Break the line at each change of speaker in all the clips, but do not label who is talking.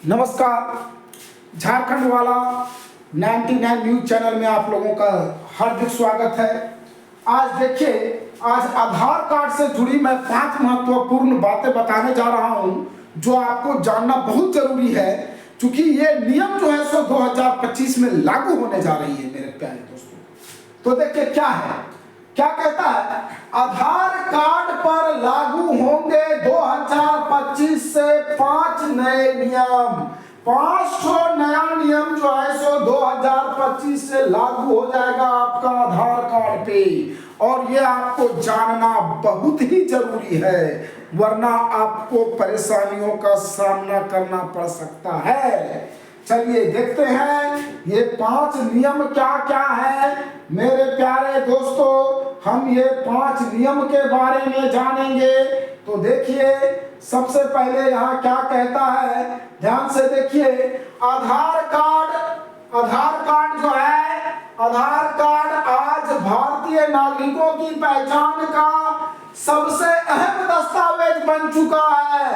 नमस्कार। झारखंड वाला 99 news channel में आप लोगों का हार्दिक स्वागत है। आज देखिए, आज आधार कार्ड से जुड़ी मैं 5 महत्वपूर्ण बातें बताने जा रहा हूं जो आपको जानना बहुत जरूरी है, क्योंकि ये नियम जो है सो 2025 में लागू होने जा रही है मेरे प्यारे दोस्तों। तो देखिए क्या है, क्या कहता है, आधार कार्ड पर लागू होंगे 2025 से 5 नए नियम। 5 नया नियम जो है सो 2025 से लागू हो जाएगा आपका आधार कार्ड पे, और ये आपको जानना बहुत ही जरूरी है, वरना आपको परेशानियों का सामना करना पड़ सकता है। चलिए देखते हैं ये 5 नियम क्या क्या है मेरे प्यारे दोस्तों। हम ये 5 नियम के बारे में जानेंगे। तो देखिए, सबसे पहले यहाँ क्या कहता है, ध्यान से देखिए। आधार कार्ड जो है, आधार कार्ड आज भारतीय नागरिकों की पहचान का सबसे अहम दस्तावेज बन चुका है।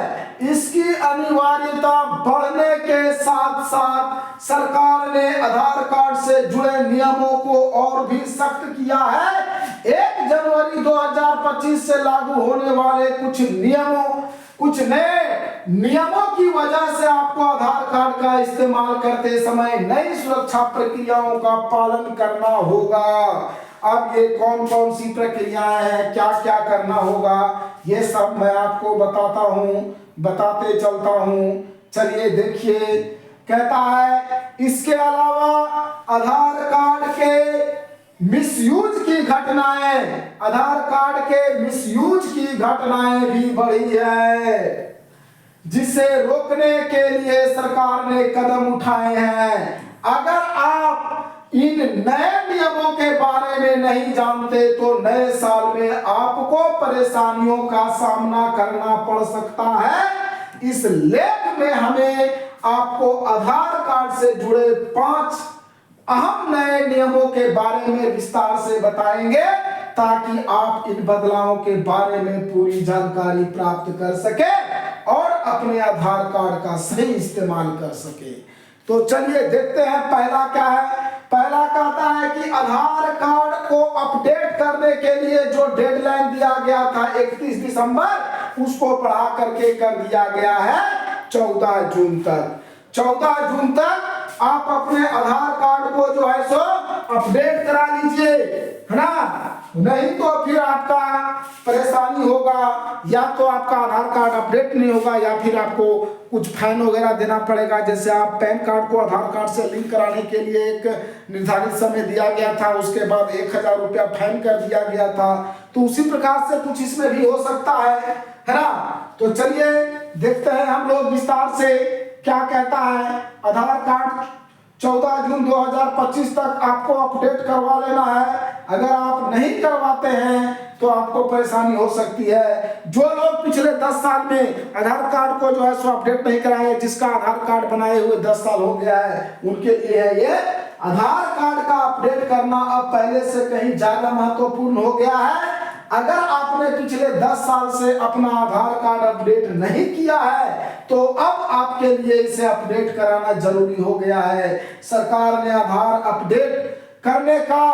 इसकी अनिवार्यता बढ़ने के साथ साथ सरकार ने आधार कार्ड से जुड़े नियमों को और भी सख्त किया है। 1 जनवरी 2025 से लागू होने वाले कुछ नए नियमों की वजह से आपको आधार कार्ड का इस्तेमाल करते समय नई सुरक्षा प्रक्रियाओं का पालन करना होगा। अब ये कौन कौन सी प्रक्रियाएं हैं, क्या क्या करना होगा, ये सब मैं आपको बताते चलता हूँ। चलिए देखिए, कहता है इसके अलावा आधार कार्ड के मिसयूज की घटनाएं भी बढ़ी है, जिसे रोकने के लिए सरकार ने कदम उठाए हैं। अगर आप इन नए नियमों के बारे में नहीं जानते तो नए साल में आपको परेशानियों का सामना करना पड़ सकता है। इस लेख में हमें आपको आधार कार्ड से जुड़े 5 अहम नए नियमों के बारे में विस्तार से बताएंगे, ताकि आप इन बदलावों के बारे में पूरी जानकारी प्राप्त कर सके और अपने आधार कार्ड का सही इस्तेमाल कर सके। तो चलिए देखते हैं पहला क्या है। पहला कहता है कि आधार कार्ड को अपडेट करने के लिए जो डेडलाइन दिया गया था 31 दिसंबर, उसको बढ़ा करके कर दिया गया है 14 जून तक। 14 जून तक आप अपने आधार कार्ड को जो है सो अपडेट करा लीजिए, है ना। नहीं तो फिर आपका परेशानी होगा, या तो आपका आधार कार्ड अपडेट नहीं होगा, या फिर आपको कुछ फाइन वगैरह देना पड़ेगा। जैसे आप पैन कार्ड को आधार कार्ड से लिंक कराने के लिए एक निर्धारित समय दिया गया था, उसके बाद 1000 रुपया फाइन कर दिया गया था। तो उसी प्रकार से कुछ इसमें भी हो सकता है ना। तो चलिए देखते हैं हम लोग विस्तार से क्या कहता है। आधार कार्ड 14 जून 2025 तक आपको अपडेट करवा लेना है। अगर आप नहीं करवाते हैं तो आपको परेशानी हो सकती है। जो लोग पिछले 10 साल में आधार कार्ड को जो है सो अपडेट नहीं कराए, जिसका आधार कार्ड बनाए हुए 10 साल हो गया है, उनके लिए है ये आधार कार्ड का अपडेट करना अब पहले से कहीं ज्यादा महत्वपूर्ण हो गया है। अगर आपने पिछले 10 साल से अपना आधार कार्ड अपडेट नहीं किया है तो अब आपके लिए इसे अपडेट कराना जरूरी हो गया है। सरकार ने आधार अपडेट करने का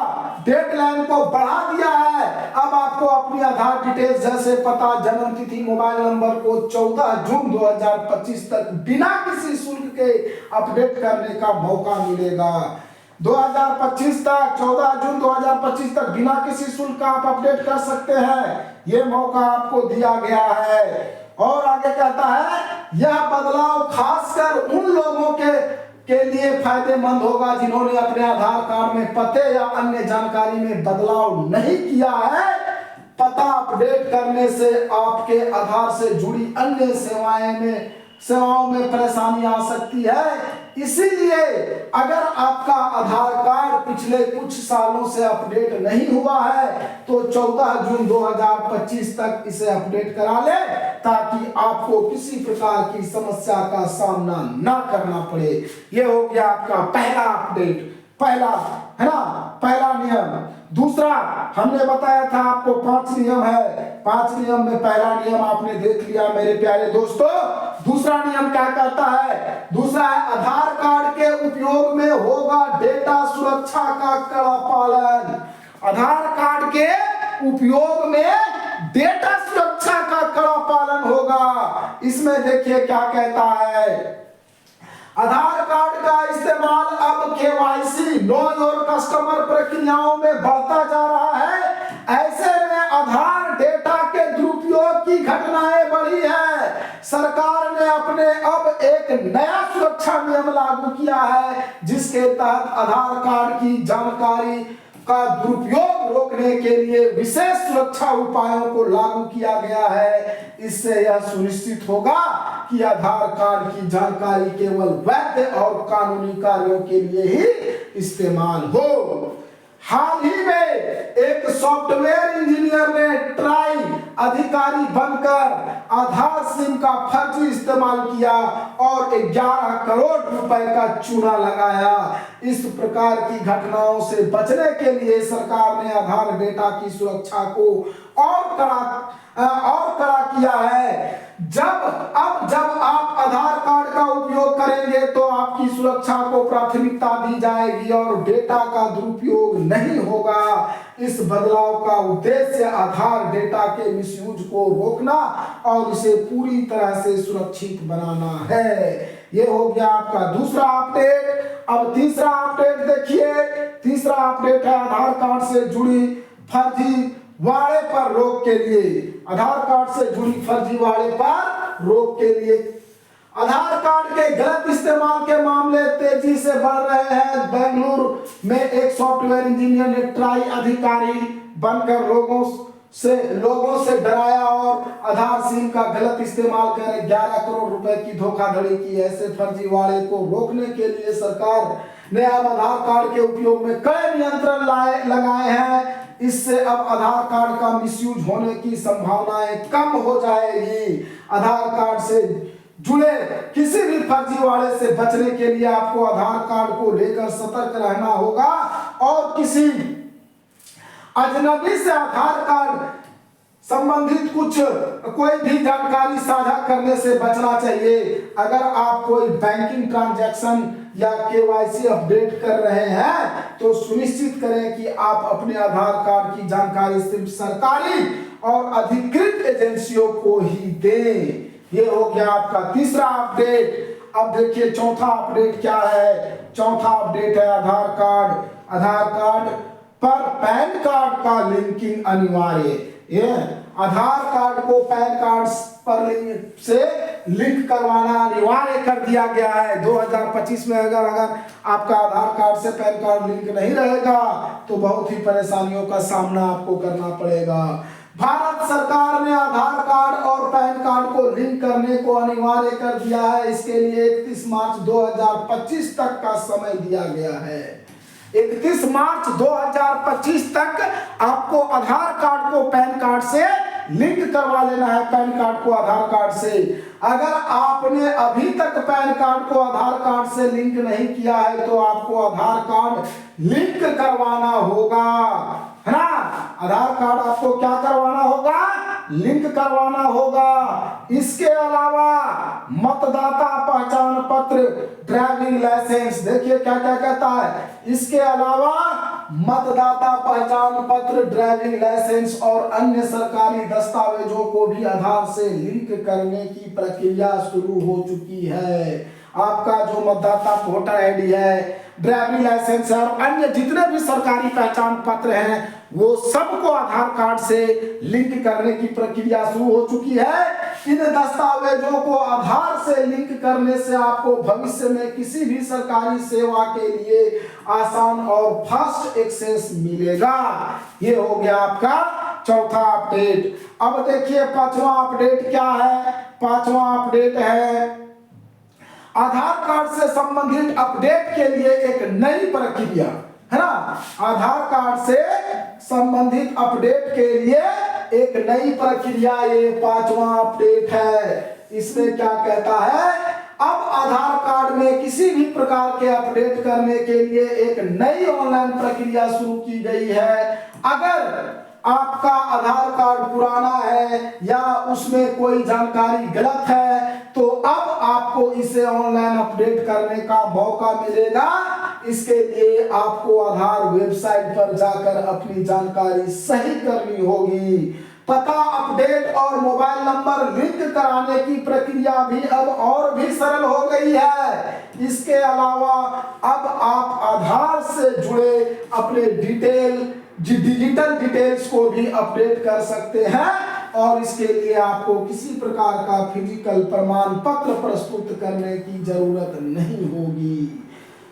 डेडलाइन को बढ़ा दिया है। अब आपको अपनी आधार डिटेल्स जैसे पता, जन्म तिथि, मोबाइल नंबर को 14 जून 2025 तक बिना किसी शुल्क के अपडेट करने का मौका मिलेगा। 2025 तक, 14 जून 2025 तक बिना किसी शुल्क का आप अपडेट कर सकते हैं। ये मौका आपको दिया गया है। और आगे कहता है, यह बदलाव खासकर उन लोगों के लिए फायदेमंद होगा जिन्होंने अपने आधार कार्ड में पते या अन्य जानकारी में बदलाव नहीं किया है। पता अपडेट करने से आपके आधार से जुड़ी अन्य सेवाओं में परेशानी आ सकती है। इसीलिए अगर आपका आधार कार्ड पिछले कुछ सालों से अपडेट नहीं हुआ है तो 14 जून 2025 तक इसे अपडेट करा ले, ताकि आपको किसी प्रकार की समस्या का सामना ना करना पड़े। ये हो गया आपका पहला अपडेट, पहला, है ना, पहला नियम। दूसरा हमने बताया था आपको 5 नियम है। 5 नियम में पहला नियम आपने देख लिया मेरे प्यारे दोस्तों। दूसरा नियम क्या कहता है? दूसरा है आधार कार्ड के उपयोग में होगा डेटा सुरक्षा का कड़ा पालन। आधार कार्ड के उपयोग में डेटा सुरक्षा का कड़ा पालन होगा। इसमें देखिए क्या कहता है, आधार कार्ड का इस्तेमाल अब केवाईसी नो योर कस्टमर प्रक्रियाओं में बढ़ता जा रहा है। ऐसे में आधार डेटा के दुरुपयोग की घटनाएं बढ़ी है। सरकार ने अपने अब एक नया सुरक्षा नियम लागू किया है, जिसके तहत आधार कार्ड की जानकारी का दुरुपयोग रोकने के लिए विशेष सुरक्षा उपायों को लागू किया गया है। इससे यह सुनिश्चित होगा कि आधार कार्ड की जानकारी केवल वैध और कानूनी कार्यों के लिए ही इस्तेमाल हो। हाल ही में एक सॉफ्टवेयर इंजीनियर ने ट्राई अधिकारी बनकर आधार सिम का फर्जी इस्तेमाल किया और 11 करोड़ रुपए का चूना लगाया। इस प्रकार की घटनाओं से बचने के लिए सरकार ने आधार डेटा की सुरक्षा को और कड़ा किया है। जब आप आधार कार्ड का उपयोग करेंगे तो आपकी सुरक्षा को प्राथमिकता दी जाएगी और डेटा का दुरुपयोग नहीं होगा। इस बदलाव का उद्देश्य आधार डेटा के मिसयूज को रोकना और इसे पूरी तरह से सुरक्षित बनाना है। ये हो गया आपका दूसरा अपडेट। अब तीसरा अपडेट देखिए। तीसरा अपडेट है आधार कार्ड से जुड़ी फर्जीवाड़े पर रोक के लिए। आधार कार्ड से जुड़ी फर्जीवाड़े पर रोक के लिए आधार कार्ड के गलत इस्तेमाल के मामले तेजी से बढ़ रहे हैं। बेंगलुरु में एक सॉफ्टवेयर इंजीनियर ने ट्राई अधिकारी बनकर लोगों से डराया और आधार सिम का गलत इस्तेमाल कर 11 करोड़ रुपए की धोखाधड़ी की। ऐसे फर्जीवाड़े को रोकने के लिए सरकार ने अब आधार कार्ड के उपयोग में कड़े नियंत्रण लगाए हैं। इससे अब आधार कार्ड का मिसयूज होने की संभावनाएं कम हो जाएगी। आधार कार्ड से जुड़े किसी भी फर्जीवाड़े से बचने के लिए आपको आधार कार्ड को लेकर सतर्क रहना होगा और किसी अजनबी से आधार कार्ड संबंधित कोई भी जानकारी साझा करने से बचना चाहिए। अगर आप कोई बैंकिंग ट्रांजैक्शन या केवाईसी अपडेट कर रहे हैं तो सुनिश्चित करें कि आप अपने आधार कार्ड की जानकारी सिर्फ सरकारी और अधिकृत एजेंसियों को ही दें। ये हो गया आपका तीसरा अपडेट। अब देखिए चौथा अपडेट क्या है। चौथा अपडेट है आधार कार्ड। आधार कार्ड पर पैन कार्ड का लिंकिंग अनिवार्य। ये आधार कार्ड को पैन कार्ड पर से लिंक करवाना अनिवार्य कर दिया गया है। 2025 में अगर आपका आधार कार्ड से पैन कार्ड लिंक नहीं रहेगा तो बहुत ही परेशानियों का सामना आपको करना पड़ेगा। भारत सरकार ने आधार कार्ड और पैन कार्ड को लिंक करने को अनिवार्य कर दिया है। इसके लिए 31 मार्च 2025 तक का समय दिया गया है। 31 मार्च 2025 तक आपको आधार कार्ड को पैन कार्ड से लिंक करवा लेना है। पैन कार्ड को आधार कार्ड से। अगर आपने अभी तक पैन कार्ड को आधार कार्ड से लिंक नहीं किया है तो आपको आधार कार्ड लिंक करवाना होगा, है ना। आधार कार्ड आपको क्या करवाना होगा? लिंक करवाना होगा। इसके अलावा मतदाता पहचान पत्र, ड्राइविंग लाइसेंस, देखिए क्या क्या कहता है। इसके अलावा मतदाता पहचान पत्र, ड्राइविंग लाइसेंस और अन्य सरकारी दस्तावेजों को भी आधार से लिंक करने की प्रक्रिया शुरू हो चुकी है। आपका जो मतदाता वोटर आईडी है, ड्राइविंग लाइसेंस और अन्य जितने भी सरकारी पहचान पत्र हैं वो सबको आधार कार्ड से लिंक करने की प्रक्रिया शुरू हो चुकी है। इन दस्तावेजों को आधार से लिंक करने से आपको भविष्य में किसी भी सरकारी सेवा के लिए आसान और फास्ट एक्सेस मिलेगा। ये हो गया आपका चौथा अपडेट। अब देखिए पांचवा अपडेट क्या है। पांचवा अपडेट है आधार कार्ड से संबंधित अपडेट के लिए एक नई प्रक्रिया, है ना। आधार कार्ड से संबंधित अपडेट के लिए एक नई प्रक्रिया, ये पांचवा अपडेट है। इसमें क्या कहता है, अब आधार कार्ड में किसी भी प्रकार के अपडेट करने के लिए एक नई ऑनलाइन प्रक्रिया शुरू की गई है। अगर आपका आधार कार्ड पुराना है या उसमें कोई जानकारी गलत है, तो अब आपको इसे ऑनलाइन अपडेट करने का मौका मिलेगा। इसके लिए आपको आधार वेबसाइट पर जाकर अपनी जानकारी सही करनी होगी। पता अपडेट और मोबाइल नंबर लिंक कराने की प्रक्रिया भी अब और भी सरल हो गई है। इसके अलावा अब आप आधार से जुड़े अपने डिजिटल डिटेल्स को भी अपडेट कर सकते हैं और इसके लिए आपको किसी प्रकार का फिजिकल प्रमाण पत्र प्रस्तुत करने की जरूरत नहीं होगी,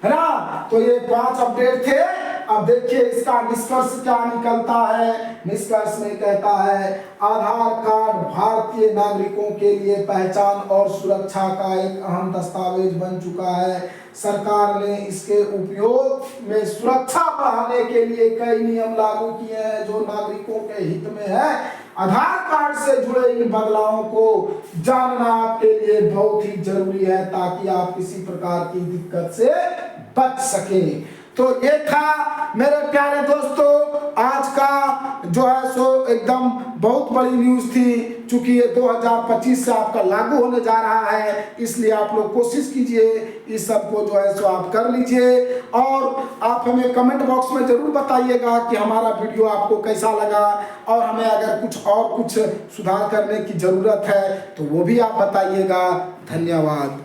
है ना। तो ये 5 अपडेट थे। अब देखिए इसका निष्कर्ष क्या निकलता है। निष्कर्ष में कहता है आधार कार्ड भारतीय नागरिकों के लिए पहचान और सुरक्षा का एक अहम दस्तावेज बन चुका है। सरकार ने इसके उपयोग में सुरक्षा बढ़ाने के लिए कई नियम लागू किए हैं जो नागरिकों के हित में है। आधार कार्ड से जुड़े इन बदलावों को जानना आपके लिए बहुत ही जरूरी है ताकि आप किसी प्रकार की दिक्कत से बच सकें। तो ये था मेरे प्यारे दोस्तों आज का जो है सो एकदम बहुत बड़ी न्यूज थी। चूंकि ये 2025 से आपका लागू होने जा रहा है, इसलिए आप लोग कोशिश कीजिए इस सब को जो है सो आप कर लीजिए और आप हमें कमेंट बॉक्स में जरूर बताइएगा कि हमारा वीडियो आपको कैसा लगा और हमें अगर कुछ सुधार करने की जरूरत है तो वो भी आप बताइएगा। धन्यवाद।